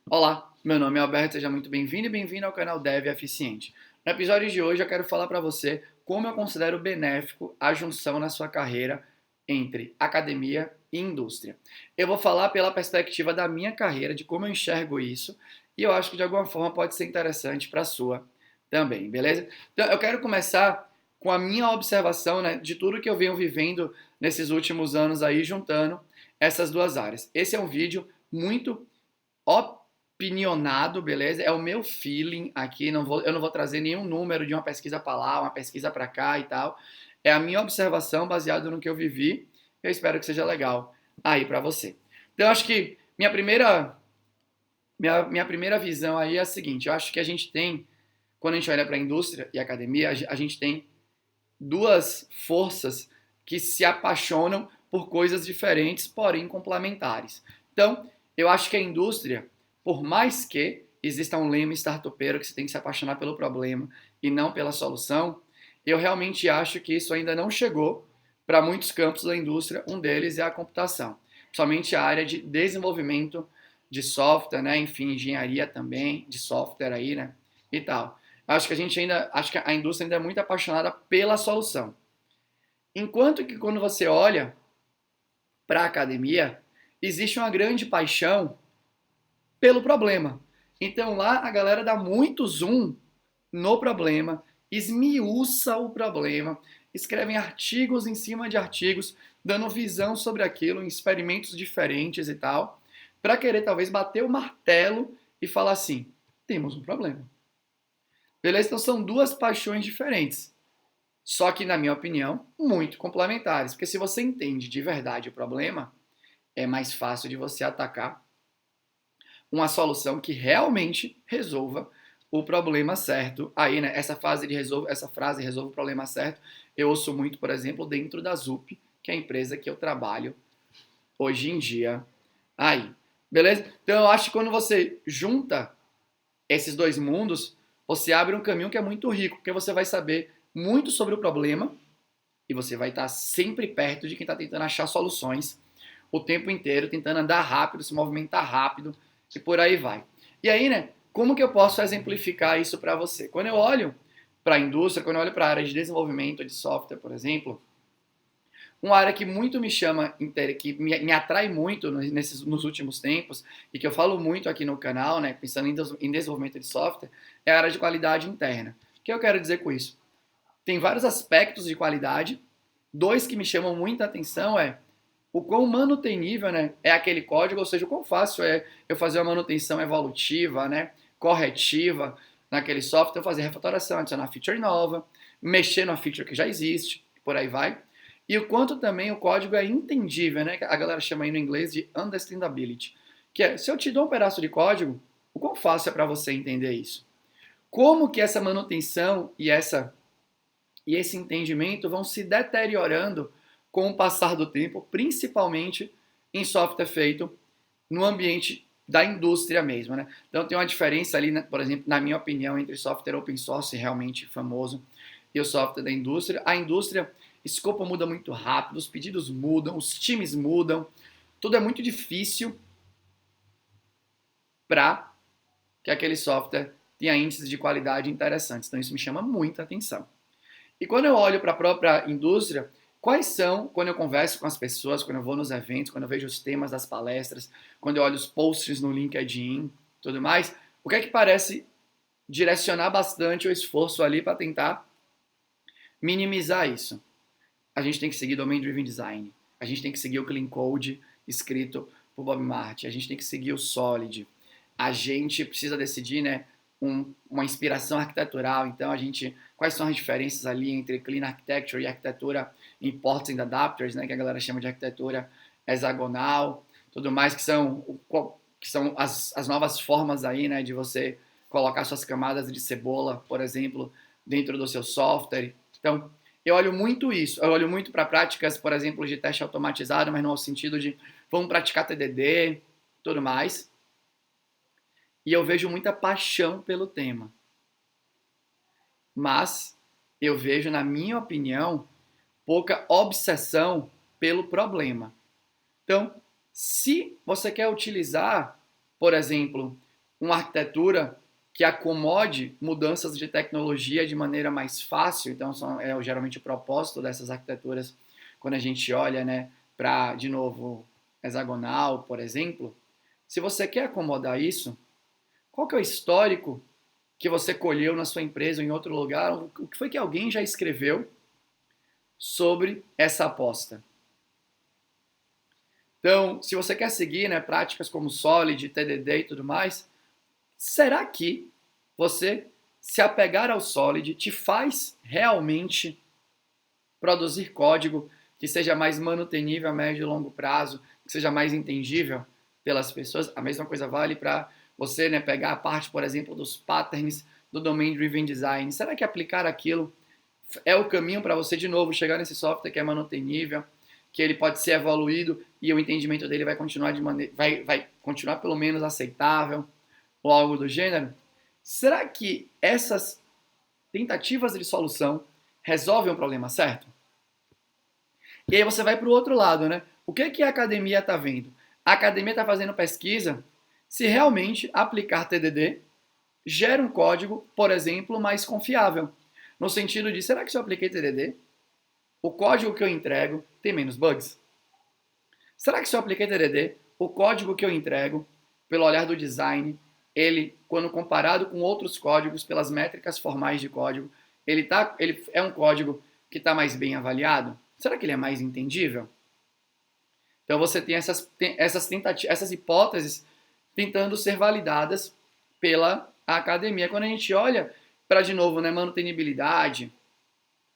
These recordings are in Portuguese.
Olá, meu nome é Alberto, seja muito bem-vindo e bem-vindo ao canal Dev Eficiente. No episódio de hoje eu quero falar para você como eu considero benéfico a junção na sua carreira entre academia e indústria. Eu vou falar pela perspectiva da minha carreira, de como eu enxergo isso, e eu acho que de alguma forma pode ser interessante para a sua também, beleza? Então eu quero começar com a minha observação, né, de tudo que eu venho vivendo nesses últimos anos aí, juntando essas duas áreas. Esse é um vídeo muito opinionado, beleza? É o meu feeling aqui, eu não vou trazer nenhum número de uma pesquisa para lá, uma pesquisa para cá e tal. É a minha observação baseada no que eu vivi. Eu espero que seja legal aí para você. Então, eu acho que minha primeira visão aí é a seguinte: eu acho que a gente tem, quando a gente olha para a indústria e a academia, a gente tem duas forças que se apaixonam por coisas diferentes, porém complementares. Então, eu acho que a indústria, por mais que exista um lema startupeiro que você tem que se apaixonar pelo problema e não pela solução, eu realmente acho que isso ainda não chegou para muitos campos da indústria. Um deles é a computação, somente a área de desenvolvimento de software, né? Enfim, engenharia também de software aí, né? E tal. Acho que a indústria ainda é muito apaixonada pela solução. Enquanto que quando você olha para a academia, existe uma grande paixão pelo problema. Então lá a galera dá muito zoom no problema, esmiuça o problema, escrevem artigos em cima de artigos, dando visão sobre aquilo em experimentos diferentes e tal, para querer talvez bater o martelo e falar assim: temos um problema. Beleza? Então são duas paixões diferentes. Só que, na minha opinião, muito complementares. Porque se você entende de verdade o problema, é mais fácil de você atacar uma solução que realmente resolva o problema certo. Aí, né, essa frase resolve o problema certo, eu ouço muito, por exemplo, dentro da ZUP, que é a empresa que eu trabalho hoje em dia aí. Beleza? Então eu acho que quando você junta esses dois mundos, você abre um caminho que é muito rico, porque você vai saber muito sobre o problema e você vai estar sempre perto de quem está tentando achar soluções o tempo inteiro, tentando andar rápido, se movimentar rápido e por aí vai. E aí, né, como que eu posso exemplificar isso para você? Quando eu olho para a indústria, quando eu olho para a área de desenvolvimento de software, por exemplo, uma área que muito me chama, que me atrai muito nos últimos tempos e que eu falo muito aqui no canal, né, pensando em desenvolvimento de software, é a área de qualidade interna. O que eu quero dizer com isso? Tem vários aspectos de qualidade. Dois que me chamam muita atenção é o quão manutenível, né, é aquele código, ou seja, o quão fácil é eu fazer uma manutenção evolutiva, né, corretiva naquele software, fazer refatoração, adicionar feature nova, mexer numa feature que já existe, por aí vai. E o quanto também o código é entendível, né, que a galera chama aí no inglês de understandability, que é, se eu te dou um pedaço de código, o quão fácil é para você entender isso? Como que essa manutenção e esse entendimento vão se deteriorando com o passar do tempo, principalmente em software feito no ambiente da indústria mesmo, né? Então tem uma diferença ali, né, por exemplo, na minha opinião, entre software open source realmente famoso e o software da indústria. A indústria, escopo muda muito rápido, os pedidos mudam, os times mudam, tudo é muito difícil para que aquele software tenha índices de qualidade interessantes. Então isso me chama muita atenção. E quando eu olho para a própria indústria, quais são, quando eu converso com as pessoas, quando eu vou nos eventos, quando eu vejo os temas das palestras, quando eu olho os posts no LinkedIn, tudo mais, o que é que parece direcionar bastante o esforço ali para tentar minimizar isso? A gente tem que seguir Domain Driven Design, a gente tem que seguir o Clean Code escrito por Bob Martin, a gente tem que seguir o Solid, a gente precisa decidir, né, uma inspiração arquitetural. Então, quais são as diferenças ali entre Clean Architecture e arquitetura em Ports and Adapters, né, que a galera chama de arquitetura hexagonal, tudo mais, que são as novas formas aí, né, de você colocar suas camadas de cebola, por exemplo, dentro do seu software. Então, eu olho muito isso. Eu olho muito para práticas, por exemplo, de teste automatizado, mas no sentido de vamos praticar TDD, tudo mais. E eu vejo muita paixão pelo tema. Mas eu vejo, na minha opinião, pouca obsessão pelo problema. Então, se você quer utilizar, por exemplo, uma arquitetura que acomode mudanças de tecnologia de maneira mais fácil. Então, é geralmente o propósito dessas arquiteturas, quando a gente olha, né, para, de novo, hexagonal, por exemplo. Se você quer acomodar isso, qual que é o histórico que você colheu na sua empresa ou em outro lugar? O que foi que alguém já escreveu sobre essa aposta? Então, se você quer seguir, né, práticas como Solid, TDD e tudo mais, será que você se apegar ao Solid te faz realmente produzir código que seja mais manutenível a médio e longo prazo, que seja mais entendível pelas pessoas? A mesma coisa vale para você, né, pegar a parte, por exemplo, dos patterns do Domain Driven Design. Será que aplicar aquilo é o caminho para você, de novo, chegar nesse software que é manutenível, que ele pode ser evoluído e o entendimento dele vai continuar vai continuar pelo menos aceitável ou algo do gênero? Será que essas tentativas de solução resolvem o problema certo? E aí você vai para o outro lado, né? O que a academia está vendo? A academia está fazendo pesquisa se realmente aplicar TDD gera um código, por exemplo, mais confiável. No sentido de, será que se eu apliquei TDD, o código que eu entrego tem menos bugs? Será que se eu apliquei TDD, o código que eu entrego, pelo olhar do design, ele, quando comparado com outros códigos, pelas métricas formais de código, ele é um código que está mais bem avaliado? Será que ele é mais entendível? Então você tem essas hipóteses tentando ser validadas pela academia. Quando a gente olha para, de novo, né, manutenibilidade,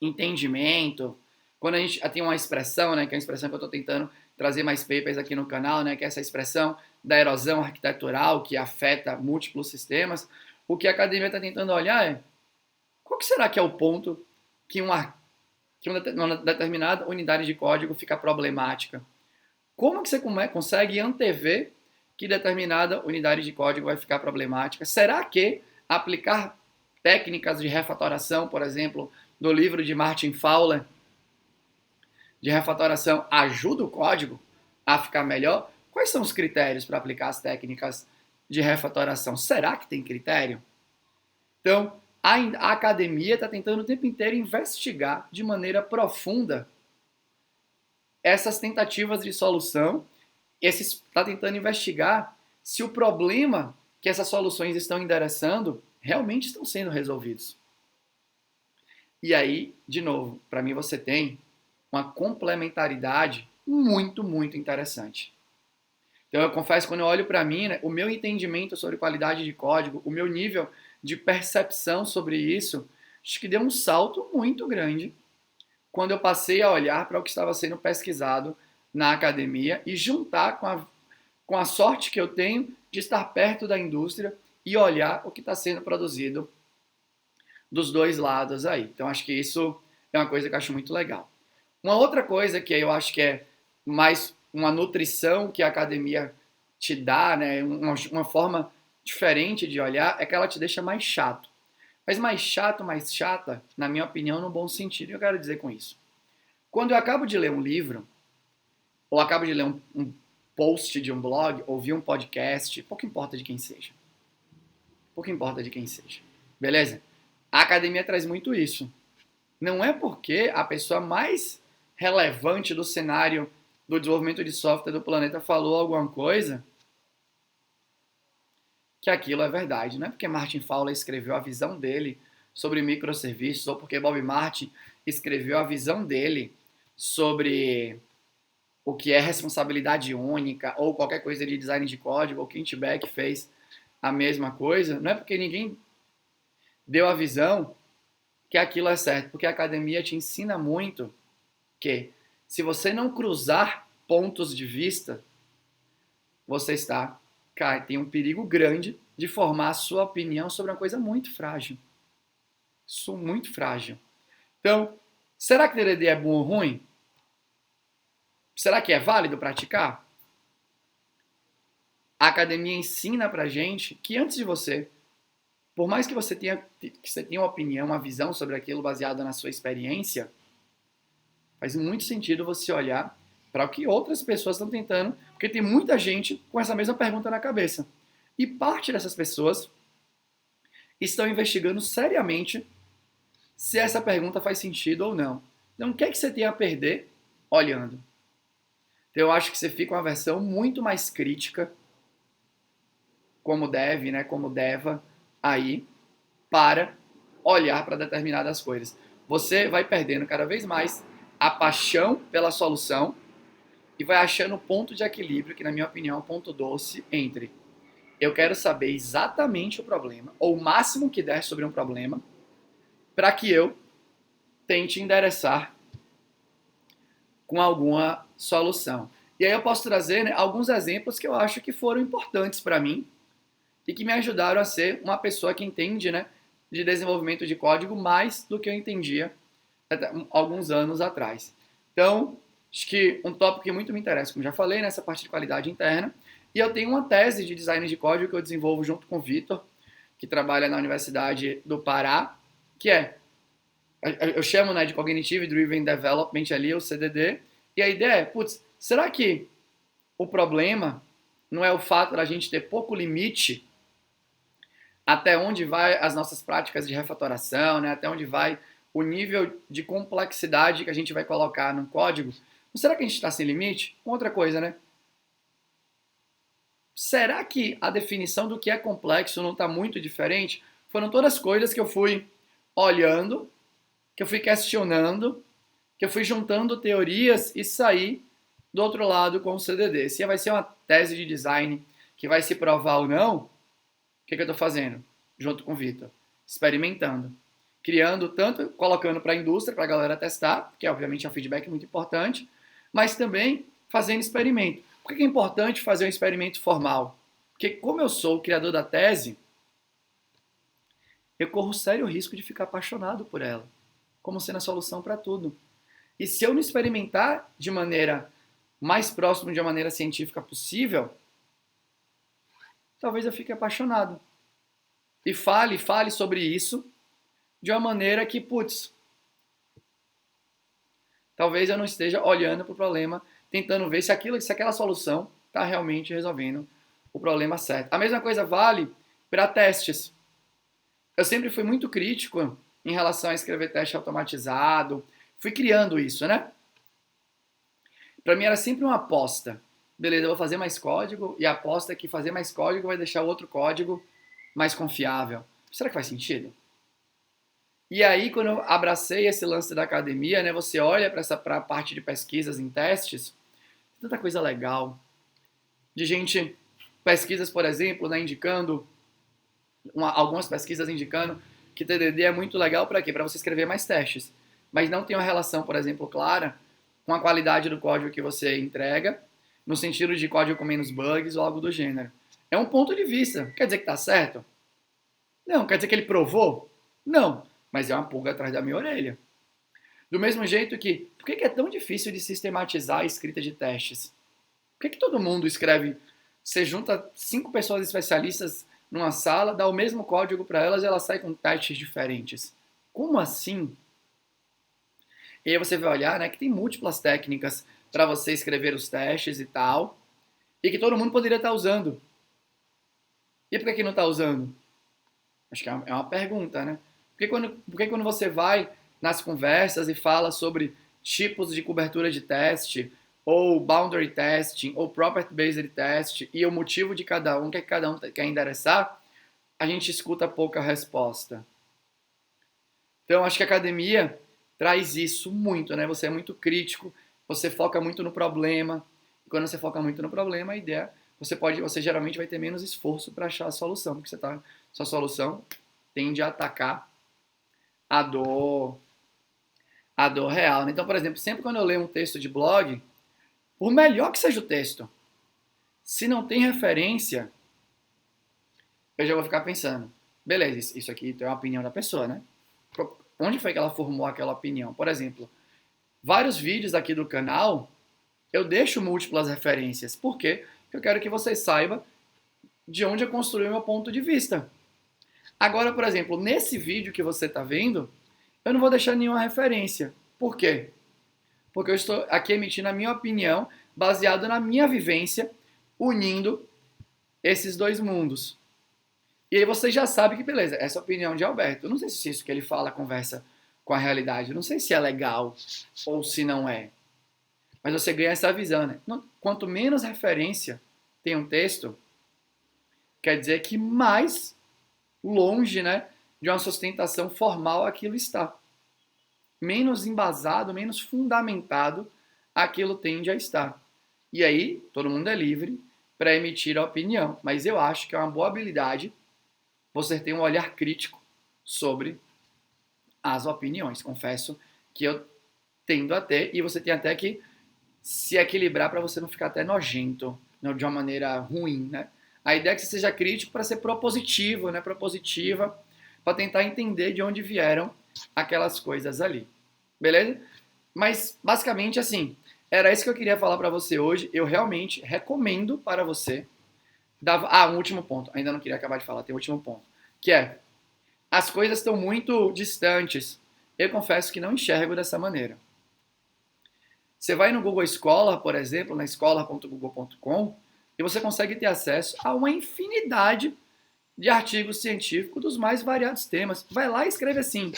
entendimento, quando a gente tem uma expressão, né, que é a expressão que eu estou tentando trazer mais papers aqui no canal, né, que é essa expressão da erosão arquitetural que afeta múltiplos sistemas, o que a academia está tentando olhar é qual que será que é o ponto que uma determinada unidade de código fica problemática? Como que você consegue antever que determinada unidade de código vai ficar problemática? Será que aplicar técnicas de refatoração, por exemplo, do livro de Martin Fowler, de refatoração, ajuda o código a ficar melhor? Quais são os critérios para aplicar as técnicas de refatoração? Será que tem critério? Então, a academia está tentando o tempo inteiro investigar de maneira profunda essas tentativas de solução, está tentando investigar se o problema que essas soluções estão endereçando realmente estão sendo resolvidos. E aí, de novo, para mim você tem uma complementaridade muito, muito interessante. Então eu confesso, quando eu olho para mim, né, o meu entendimento sobre qualidade de código, o meu nível de percepção sobre isso, acho que deu um salto muito grande quando eu passei a olhar para o que estava sendo pesquisado na academia e juntar com a sorte que eu tenho de estar perto da indústria e olhar o que está sendo produzido dos dois lados aí. Então, acho que isso é uma coisa que eu acho muito legal. Uma outra coisa que eu acho que é mais uma nutrição que a academia te dá, né, uma forma diferente de olhar, é que ela te deixa mais chato. Mas mais chato, mais chata, na minha opinião, no bom sentido. E eu quero dizer com isso. Quando eu acabo de ler um livro, ou acabo de ler um post de um blog, ouvir um podcast, pouco importa de quem seja. Pouco importa de quem seja. Beleza? A academia traz muito isso. Não é porque a pessoa mais relevante do cenário do desenvolvimento de software do planeta falou alguma coisa que aquilo é verdade. Não é porque Martin Fowler escreveu a visão dele sobre microserviços ou porque Bob Martin escreveu a visão dele sobre o que é responsabilidade única ou qualquer coisa de design de código, ou Kent Beck fez a mesma coisa. Não é porque ninguém deu a visão que aquilo é certo, porque a academia te ensina muito que se você não cruzar pontos de vista, você tem um perigo grande de formar a sua opinião sobre uma coisa muito frágil. Isso muito frágil. Então, será que TDD é bom ou ruim? Será que é válido praticar? A academia ensina pra gente que antes de você, por mais que você tenha uma opinião, uma visão sobre aquilo baseada na sua experiência, faz muito sentido você olhar para o que outras pessoas estão tentando, porque tem muita gente com essa mesma pergunta na cabeça. E parte dessas pessoas estão investigando seriamente se essa pergunta faz sentido ou não. Então, o que é que você tem a perder olhando? Então, eu acho que você fica uma versão muito mais crítica, como deve, né, como deva, aí, para olhar para determinadas coisas. Você vai perdendo cada vez mais a paixão pela solução e vai achando o ponto de equilíbrio, que na minha opinião é um ponto doce, entre eu quero saber exatamente o problema, ou o máximo que der sobre um problema, para que eu tente endereçar com alguma solução. E aí eu posso trazer, né, alguns exemplos que eu acho que foram importantes para mim e que me ajudaram a ser uma pessoa que entende, né, de desenvolvimento de código mais do que eu entendia até alguns anos atrás. Então, acho que um tópico que muito me interessa, como já falei, nessa parte de qualidade interna, e eu tenho uma tese de design de código que eu desenvolvo junto com o Vitor, que trabalha na Universidade do Pará, que é, eu chamo, né, de Cognitive Driven Development ali, o CDD, e a ideia é, putz, será que o problema não é o fato da gente ter pouco limite até onde vai as nossas práticas de refatoração, né? Até onde vai o nível de complexidade que a gente vai colocar no código? Não será que a gente está sem limite? Outra coisa, né? Será que a definição do que é complexo não está muito diferente? Foram todas coisas que eu fui olhando, que eu fui questionando, que eu fui juntando teorias e saí do outro lado com o CDD. Se vai ser uma tese de design que vai se provar ou não, o que eu estou fazendo? Junto com o Vitor. Experimentando. Criando tanto, colocando para a indústria, para a galera testar, que obviamente é um feedback muito importante, mas também fazendo experimento. Por que é importante fazer um experimento formal? Porque como eu sou o criador da tese, eu corro sério risco de ficar apaixonado por ela, como sendo a solução para tudo. E se eu não experimentar de maneira mais próxima, de uma maneira científica possível, talvez eu fique apaixonado. E fale sobre isso de uma maneira que, putz, talvez eu não esteja olhando para o problema, tentando ver se aquela solução está realmente resolvendo o problema certo. A mesma coisa vale para testes. Eu sempre fui muito crítico em relação a escrever teste automatizado. Fui criando isso, né? Para mim era sempre uma aposta. Beleza, eu vou fazer mais código e a aposta é que fazer mais código vai deixar o outro código mais confiável. Será que faz sentido? E aí, quando eu abracei esse lance da academia, né, você olha para a parte de pesquisas em testes, tanta coisa legal. De gente, pesquisas, por exemplo, né, indicando, algumas pesquisas indicando que TDD é muito legal para quê? Para você escrever mais testes. Mas não tem uma relação, por exemplo, clara com a qualidade do código que você entrega, no sentido de código com menos bugs ou algo do gênero. É um ponto de vista. Quer dizer que está certo? Não. Quer dizer que ele provou? Não. Mas é uma pulga atrás da minha orelha. Do mesmo jeito que, por que é tão difícil de sistematizar a escrita de testes? Por que todo mundo escreve, você junta 5 pessoas especialistas numa sala, dá o mesmo código para elas e elas saem com testes diferentes? Como assim? E aí você vai olhar, né, que tem múltiplas técnicas para você escrever os testes e tal, e que todo mundo poderia estar usando. E por que não está usando? Acho que é uma pergunta, né? Por que quando você vai nas conversas e fala sobre tipos de cobertura de teste, ou boundary testing, ou property-based test, e o motivo de cada um, o que cada um quer endereçar, a gente escuta pouca resposta. Então, acho que a academia traz isso muito, né? Você é muito crítico, você foca muito no problema, e quando você foca muito no problema, a ideia, você geralmente vai ter menos esforço para achar a solução, porque sua solução tende a atacar a dor real, né? Então, por exemplo, sempre quando eu leio um texto de blog, por melhor que seja o texto, se não tem referência, eu já vou ficar pensando, beleza, isso aqui tem uma opinião da pessoa, né? Onde foi que ela formou aquela opinião? Por exemplo, vários vídeos aqui do canal, eu deixo múltiplas referências. Por quê? Porque eu quero que você saiba de onde eu construí o meu ponto de vista. Agora, por exemplo, nesse vídeo que você está vendo, eu não vou deixar nenhuma referência. Por quê? Porque eu estou aqui emitindo a minha opinião, baseado na minha vivência, unindo esses dois mundos. E aí você já sabe que, beleza, essa é a opinião de Alberto. Eu não sei se isso que ele fala conversa com a realidade. Eu não sei se é legal ou se não é. Mas você ganha essa visão, né? Quanto menos referência tem um texto, quer dizer que mais longe, né, de uma sustentação formal aquilo está. Menos embasado, menos fundamentado aquilo tende a estar. E aí, todo mundo é livre para emitir a opinião. Mas eu acho que é uma boa habilidade você ter um olhar crítico sobre as opiniões. Confesso que eu tendo a ter, e você tem até que se equilibrar para você não ficar até nojento, de uma maneira ruim, né? A ideia é que você seja crítico para ser propositivo, né? Propositiva, para tentar entender de onde vieram aquelas coisas ali. Beleza? Mas, basicamente, assim, era isso que eu queria falar para você hoje. Eu realmente recomendo para você. Um último ponto. Ainda não queria acabar de falar, tem um último ponto. Que é, as coisas estão muito distantes. Eu confesso que não enxergo dessa maneira. Você vai no Google Scholar, por exemplo, na scholar.google.com, e você consegue ter acesso a uma infinidade de artigos científicos dos mais variados temas. Vai lá e escreve assim,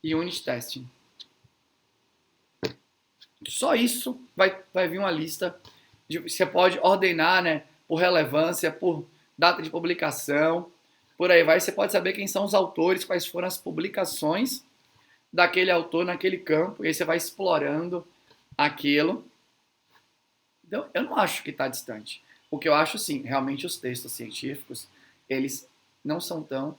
Unit Testing. Só isso vai vir uma lista. Você pode ordenar, né, por relevância, por data de publicação, por aí vai. Você pode saber quem são os autores, quais foram as publicações daquele autor naquele campo, e aí você vai explorando aquilo. Então, eu não acho que está distante. O que eu acho, sim, realmente os textos científicos, eles não são tão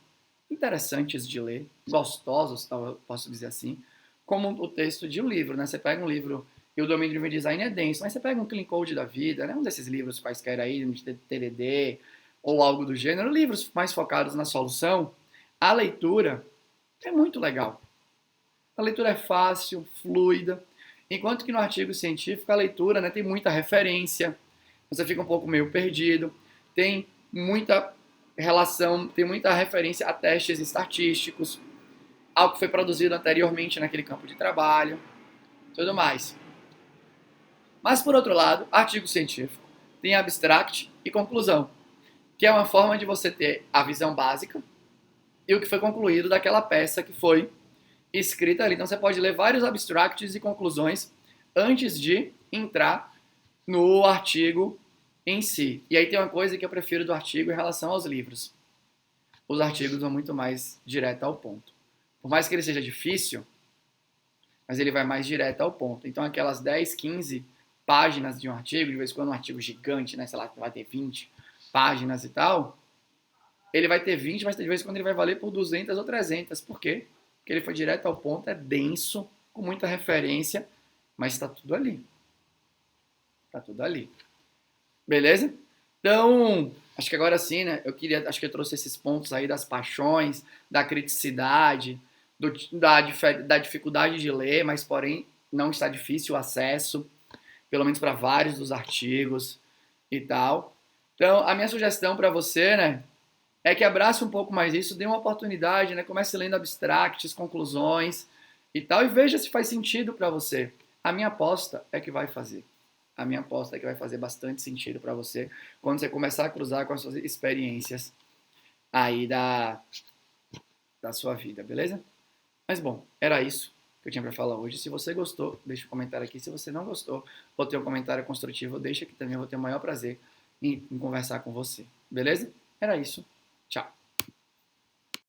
interessantes de ler, gostosos, eu posso dizer assim, como o texto de um livro, né? Você pega um livro, e o Domain Driven Design é denso, mas você pega um Clean Code da vida, né? Um desses livros quaisquer aí, de TDD, ou algo do gênero, livros mais focados na solução, a leitura é muito legal. A leitura é fácil, fluida, enquanto que no artigo científico a leitura, né, tem muita referência, você fica um pouco meio perdido, tem muita relação, tem muita referência a testes estatísticos, algo que foi produzido anteriormente naquele campo de trabalho, tudo mais. Mas, por outro lado, artigo científico tem abstract e conclusão, que é uma forma de você ter a visão básica e o que foi concluído daquela peça que foi escrita ali. Então você pode ler vários abstracts e conclusões antes de entrar no artigo em si. E aí tem uma coisa que eu prefiro do artigo em relação aos livros. Os artigos vão muito mais direto ao ponto. Por mais que ele seja difícil, mas ele vai mais direto ao ponto. Então aquelas 10, 15 páginas de um artigo, de vez em quando um artigo gigante, né, sei lá, vai ter 20 páginas e tal, ele vai ter 20, mas de vez em quando ele vai valer por 200 ou 300. Por quê? Porque ele foi direto ao ponto, é denso, com muita referência, mas está tudo ali. Está tudo ali. Beleza? Então, acho que agora sim, né? Acho que eu trouxe esses pontos aí das paixões, da criticidade, da dificuldade de ler, mas porém não está difícil o acesso, pelo menos para vários dos artigos e tal. Então, a minha sugestão para você, né, é que abrace um pouco mais isso, dê uma oportunidade, né? Comece lendo abstracts, conclusões e tal, e veja se faz sentido para você. A minha aposta é que vai fazer. A minha aposta é que vai fazer bastante sentido para você quando você começar a cruzar com as suas experiências aí da sua vida, beleza? Mas bom, era isso que eu tinha para falar hoje. Se você gostou, deixa um comentário aqui. Se você não gostou ou tem um comentário construtivo, deixa aqui também. Eu vou ter o maior prazer em conversar com você, beleza? Era isso. Tchau.